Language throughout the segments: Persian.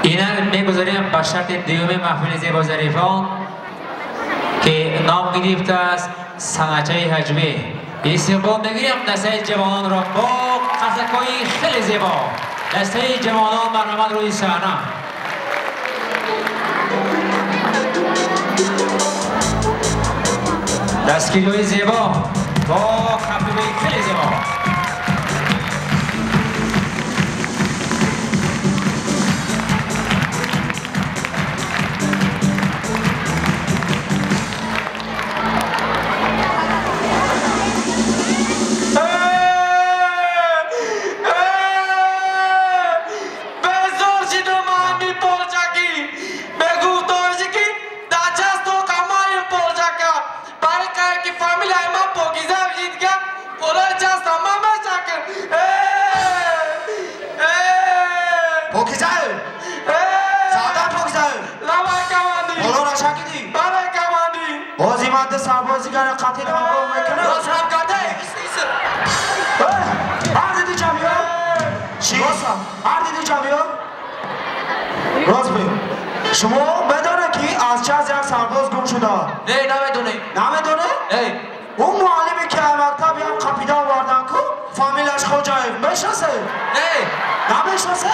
اینا میگذاریم با شرط دیوم محفل زیبا ظریفان که نام گرفته است سنچه حجبی. استقبال میگیریم دسته جوانان را با قصدکای خیلی زیبا. دسته جوانان برنامه روی صحنه. دستگیری زیبا با خفیفی خیلی زیبا. سربازیگر قتل همراه میکنه راست هم کرده دیدی جمعیه چی؟ دیدی جمعیه راست بگو شما بدونه که از چه از یک سرباز گم شده؟ نه نمیدونه نمیدونه؟ اون معلمی که مکتب هم قپیده آوردن که فامیلش خوجایف بشناسه؟ نه نمیشناسه؟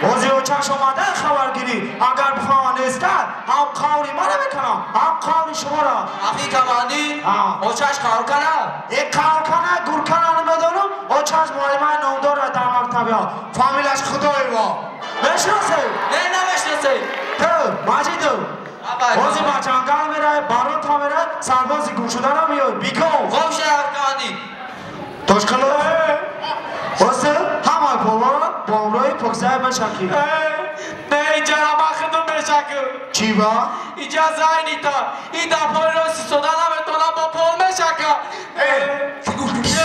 بازی و چشم آمده خبرگیری اگر بخواه نیستن هم قوری ما نمیکنم هم قوری شما را افی کماندی او چش کار کنه یک کار کنه گور کنه نمیدونم او چش معلمه نامدار در مکتب ها فامیلش خدای با بشناسه؟ نه نمیشناسه تو مجیدو بازی با جنگل میره بارون تا میره سربازی گم شده نمیاد بیکن خوب شهر کماندی تشکلو واسه همه پولان با امروی پکسه بشکی نه اینجا را من خدم بشکم چی با؟ اجازه اینی تا این دفعه راستی صدا نمیتونم با پول بشکم چی گفتی؟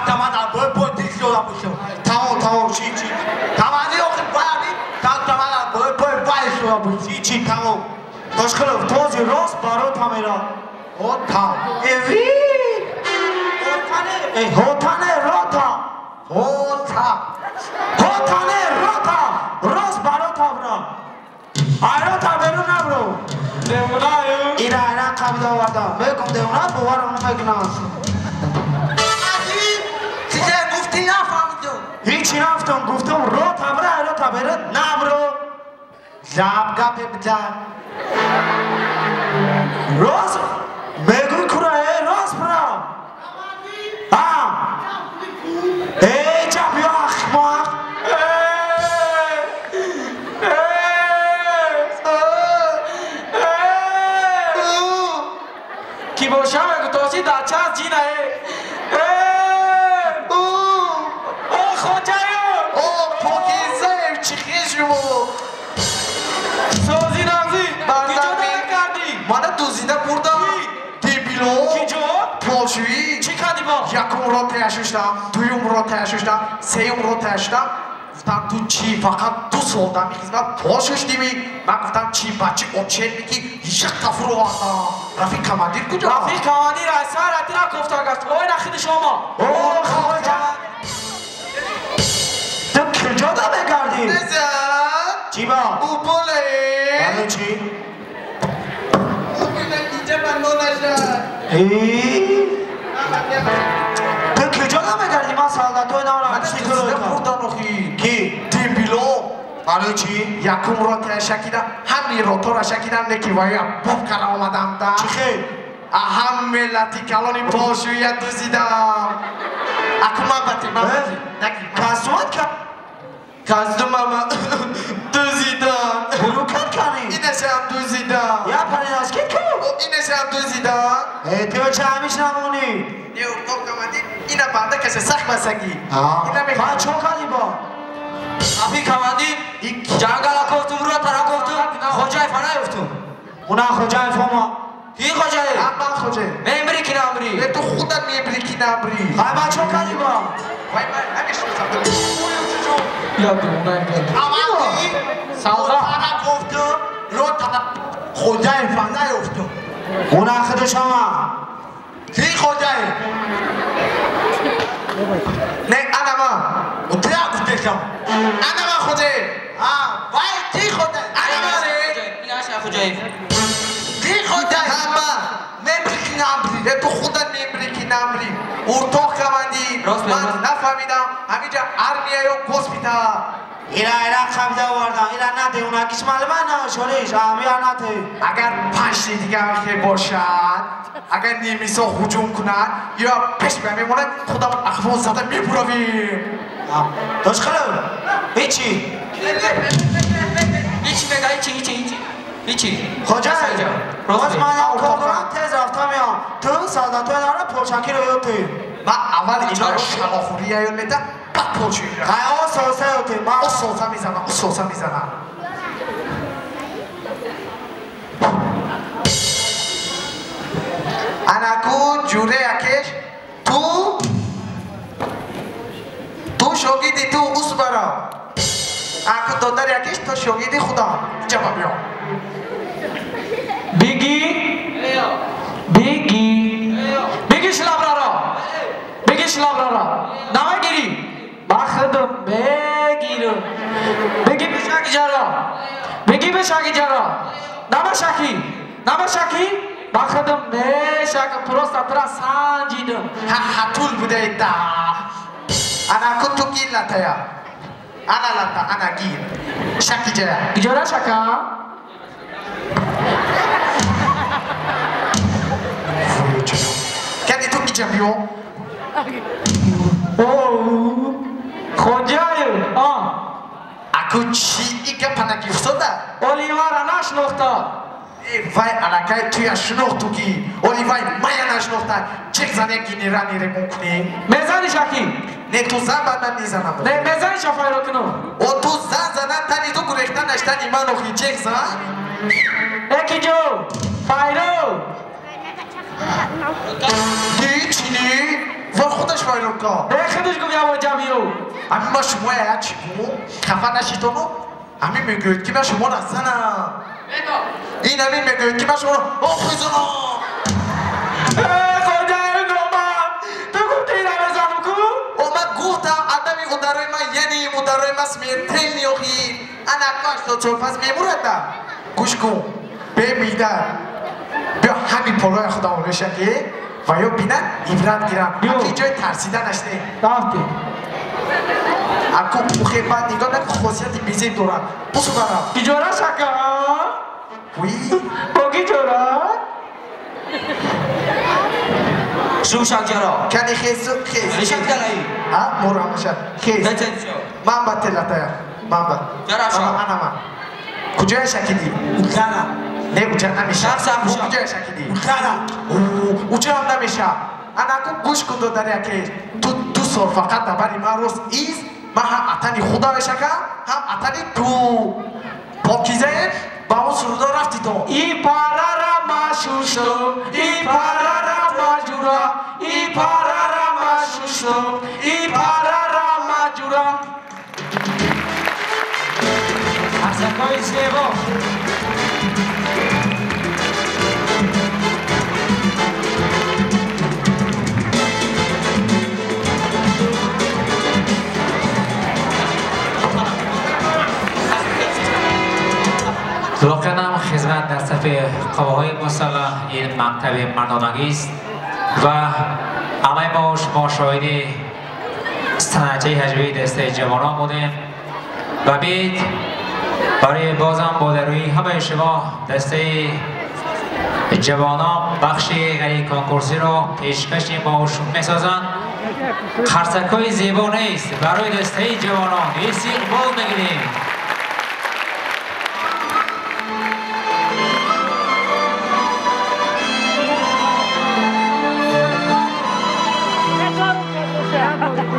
تمام باید دیگه شده باشم تمام چی تمامی آخر باید تمام باید شده باشی چی تمام تشکلو توزی راست بارو تامیرا هوتا ایوی هوتانه روتا هوتانه روتا راست بارو تابرا ایرا تابرو نبرو نمونایو ایرا قبیده آوردم بگم دیونا بوارم نمیگناس چیزه گفتی نفهمیدم هیچی نفتم گفتم رو تابره ایرا تابره نبرو زب گپ بزن راست بگوی کرای راست برا ای جبیو اخماق کی باشه بگو توسی در چه از جینه پاکیزه چی خیشمو سازی نازی کجا نکردی؟ من دوزیده بردم دیبیلو کجا؟ پاشویی چی کردی با؟ یکم را تیششتم دویم را تیششتم سیم را تیششتم گفتم تو چی فقط 2 سال دمی خدمت پاشوش دیمی من گفتم چی بچه اوچل میگی یک تفر رو آتا رفیق کماندیر کجا؟ رفیق کماندیر از سر اتینا کفتار گشت اوه نخید شما اوه خواهی تو کجا دا بگردی؟ نزد چی با؟ او بله بله چی؟ اینجا من نشد تو کجا دا بگردی؟ من سالدتوی نارم چی کرو کی؟ دیمبیلو بله چی؟ یکم رو تشکیدم همین رو تو را شکیدم نکیوایی بوب کنم آمدم دا چی خیلی؟ هم ملتی کلانی پاشویت دوزیدم اکما بطی کسوات که کازدم اما دوزیدم بروکت کنی؟ اینش هم دوزیدم یا پرین از که که؟ اینش هم دوزیدم ای تو چه همیش نمونی؟ نیو تو کمادی اینا بنده کسی سخت بسگی اینا من میخواد چو کردی با؟ افی کماندی جنگل کفتم رو ترا کفتم خوجای فنای افتم اونا خوجای فما کی خوجای؟ من خوجه میبری کی نمری؟ تو خودت میبری کی نبری خواهی من چو کردی با؟ وای من نمیشناسم یادم نمیاد آمدی سودا من گفتم رو خوجای فنای افتم اونا خود شما کی خوجای نه انا ما اطلاع گفتشم انا ما خوجه وای شیخ بی خدا همه نمری که نمری تو خدا نمری که نمری ارتاق کمندی من نفهمیدم همینجا ارمیه یا گوسپیتا اینا خبده وردن اینا نده اونا کش معلومه نه شوریش آمیا نده اگر 5 دیگه وقتی باشد اگر نیمیسا هجوم کنند یا پیش بمیمونه خودم اخوان زده میبرویم داشخلو هیچی هیچی بگه هیچی خوجه باز من کارگران تیز رفتم یا تو سالداتوی داره پرچکی رو یوتی من اول اینا رو شلاخوری یاد میدم بعد پرچی میرم او سوسه یوتی او سوسه میزنم او سوسه میزنم انکو جوره یکش تو شاگیدی تو اوس برا اکو دادر یکش تو شاگیدی خدا جواب بیام بگی شلابرارا نمگیری بخدم بگیرم بگی بشاکی جارا نمشکی بخدم بشاکی پروستا ترا سانجیدم حتول بوده ایتا انا تو گیر لطایا انا گیر شکی جایا گجارا شکا کنی تو ایجا بیو خوجایو اکو چی ایگه پنکی افتاده اولیوارا نشنوختا وای علاقه توی شنوختو کی وای مایا نشنوختا چک زنه گینی رانی ریمون کنی مزانی شکی نه تو زن بدن نیزنم نه مزانی شفای رو کنو او تو زن تانی تو گریختن اشتن ایمانو خی چک زن اکی جو فایرو چینی و خودش فایرو کا خودش گو بیا با جمعیو امی ما شما یا چی بو خفا نشیتونو امی میگوید که ما شما نزنم این امی میگوید که ما شما خیزنم خدای نومان تو گفتی اینا بزنم کو؟ او من گفتم آدمی اداره ما یعنی اداره ما سمیتین نیوخی انا کاش تو چوپس میموردم گوش کن بمیدن بیا همین پلوی خدا اونوشه که و یا بینن عبرت گیرن اکی جای ترسیدن نشته رفتی اکو بخیر بعد نگاه نکن خاصیت بیزیم دارن بسو برم گیجورا شکا وی بگی جورا شو شکرا کنی خیز شکرایی ها مورا مشد خیز بچه شو من بد تلتایا من بد جرا شو انا من کجای شکیدی؟ اوکانا نه اوچه نمیشه شخص میشه. کجای شکیدی؟ اوکانا اوچه هم نمیشه انا کو گوش کن داره که تو سال فقط دبری من روز ایز من هم اتنی خدا بشکم هم اتنی تو پاکیزه با اون سرودا رفتی تو ای پارارا ما شوشتو ای پارارا ما جورا ای پارارا ما شوشتو ای پارارا ما جورا عزکای زیبا واقعا خدمت در صف قواهای مسلح این مکتب مردانگی است و همه ما شما شاهد سنجه حجبی دسته جوانان بودیم و بید برای بازم با روی همه شما دسته جوانان بخش غیر کنکورسی را پیشکش ماشون میسازند. خرسکای زیبا نیست برای دسته جوانان استقبال میگیریم.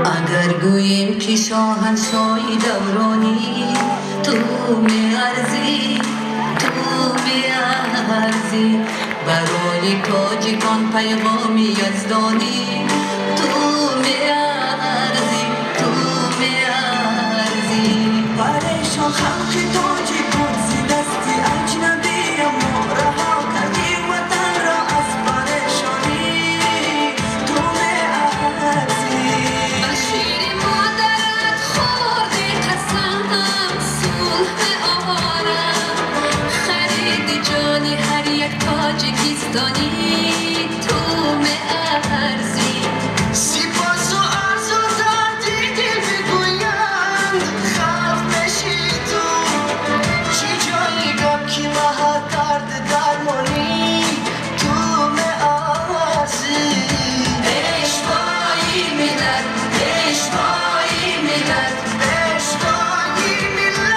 اگر گوییم که شاهنشاهی دورانی تو میارزی برای تاج کن پیغامی یزدانی تو میارزی پریشان خلق تاج قدسی دستی اجنبی ما رها کردی وطن را از پریشانی تو میارزی بشیر مادرت خوردی قسم صلح آوارم خرید جا کیستانی تو میارزی سپاس و عرض و دردی دل بگویند خلق بشی تو چی جایی گم که محل درد درمانی تو میارزی پیشوایی ملت پیشوایی ملت پیشوایی ملت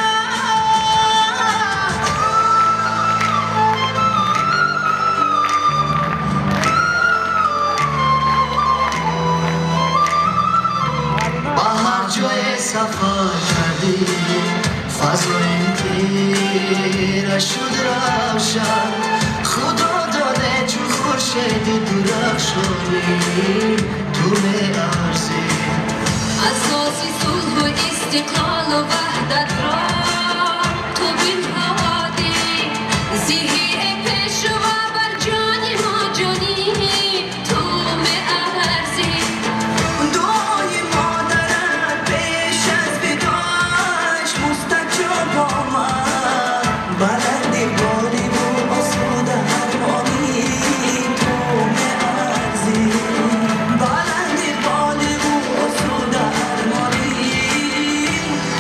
هر جای سفر کردی فضای تیره شد روشن خدا داده چون خورشید درخشانی تو میارزی اساسی صلح و استقلال و وحدت را تو بنهادی زیهی پیشوا بر جان ما جانی تو میارزی دعای مادرت پیش از بداش مستجاب آمد بلند باری و آسود هرمانی تو میارزی بلند باری و آسود هرمانی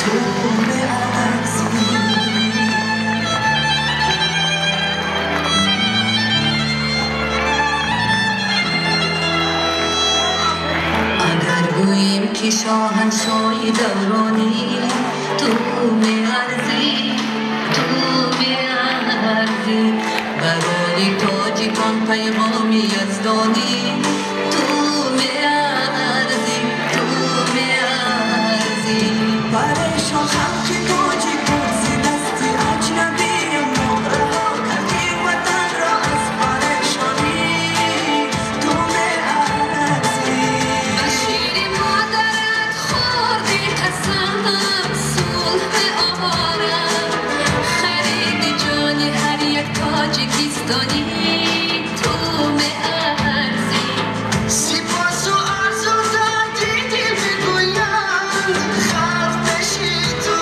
تو میارزی اگر گوییم که شاهنشاهی دورانی تو میارزی برای تاجیکان پیغامی یزدانی تو میارزی پریشان خلق تاجی پرسی دستی اجنبی ما رها کردی وطن را از پریشانی تو میارزی بشیر مادرت خوردی قسم صلح آرام خرید جان هر یک تاجیکستانی تو میارزی سپاس و عرض و دردی دل بگویند خلق بشی تو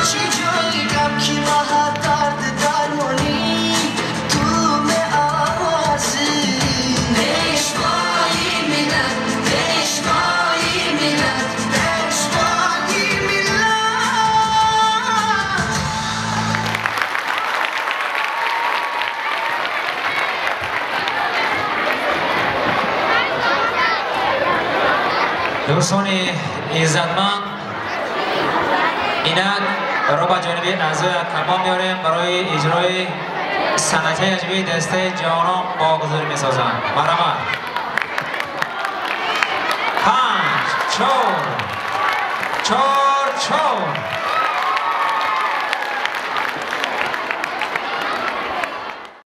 چی جایی گم که محل درد درمانی تو میارزی پیشوایی ملت پیشوایی ملت پیشوایی ملت دوستان عزتمند اینک را به جانب اعضای کلمه میاریم برای اجرای سنت عجیبی دسته جوانان واگذاری میسازند. مرحبا 5 4 4